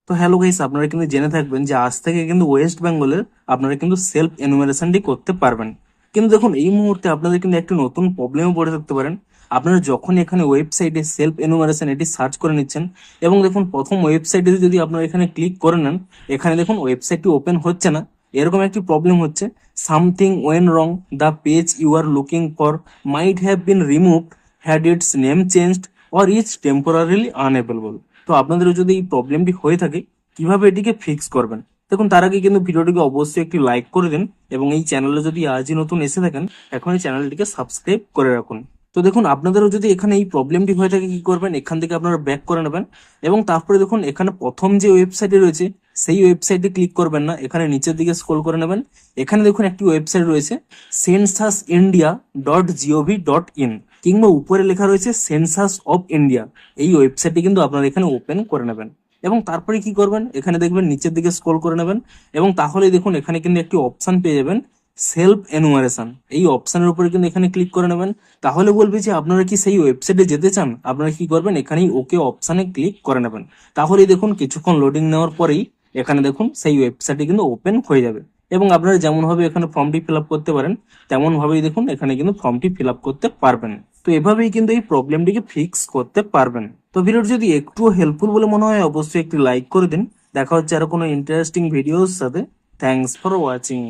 তো hello guys, আপনারা কিন্তু জেনে থাকবেন যে আজ থেকে কিন্তু ওয়েস্ট বেঙ্গলের আপনারা কিন্তু সেলফ এনুমারেশনটি করতে পারবেন। কিন্তু দেখুন, এই মুহূর্তে আপনাদের কিন্তু একটি নতুন প্রবলেমে পড়ে থাকতে পারেন। আপনারা যখন এখানে ওয়েবসাইটে সেলফ এনুমারেশন এটি সার্চ করে নিচ্ছেন এবং দেখুন প্রথম ওয়েবসাইটে যদি আপনারা এখানে ক্লিক করে নেন, এখানে দেখুন ওয়েবসাইটটি ওপেন হচ্ছে না। এরকম একটি প্রবলেম হচ্ছে, something went wrong, the page you are looking for might have been removed, had its name changed or is temporarily unavailable. তো আপনাদের যদি এই প্রবলেমটি হয়ে থাকে, কিভাবে এটিকে ফিক্স করবেন, দেখুন তার আগে কিন্তু ভিডিওটিকে অবশ্যই একটি লাইক করে দিন এবং এই চ্যানেলে যদি আজই নতুন এসে থাকেন, এখন এই চ্যানেলটিকে সাবস্ক্রাইব করে রাখুন। তো দেখুন, আপনাদেরও যদি এখানে এই প্রবলেমটি হয়ে থাকে, কি করবেন, এখান থেকে আপনারা ব্যাক করে নেবেন এবং তারপরে দেখুন এখানে প্রথম যে ওয়েবসাইটে রয়েছে সেই ওয়েবসাইটে ক্লিক করবেন না, এখানে নিচের দিকে স্ক্রল করে নেবেন। এখানে দেখুন একটি ওয়েবসাইট রয়েছে censusindia.gov.in, কিংবা উপরে লেখা রয়েছে সেন্সাস অফ ইন্ডিয়া। এই ওয়েবসাইটটি কিন্তু আপনারা এখানে ওপেন করে নেবেন এবং তারপরে কি করবেন, এখানে দেখবেন নিচের দিকে স্ক্রল করে নেবেন এবং তাহলে দেখুন এখানে কিন্তু একটি অপশন পেয়ে যাবেন, সেলফ এনুমারেশন। এই অপশনের উপরে কিন্তু এখানে ক্লিক করে নেবেন। তাহলে বলবে যে আপনারা কি সেই ওয়েবসাইটে যেতে চান, আপনারা কি করবেন, এখানেই ওকে অপশনে ক্লিক করে নেবেন। তাহলেই দেখুন কিছুক্ষণ লোডিং নেওয়ার পরেই এখানে দেখুন সেই ওয়েবসাইটটি কিন্তু ওপেন হয়ে যাবে এবং আপনারা যেমন ভাবে এখানে ফর্মটি ফিল আপ করতে পারেন তেমন ভাবেই দেখুন এখানে কিন্তু ফর্মটি ফিল আপ করতে পারবেন। তো এভাবেই কিন্তু এই প্রবলেমটিকে ফিক্স করতে পারবেন। তো ভিডিওটি যদি একটু হেল্পফুল বলে মনে হয়, অবশ্যই একটি লাইক করে দিন। দেখা হচ্ছে আরো কোনো ইন্টারেস্টিং ভিডিওর সাথে। Thanks for watching.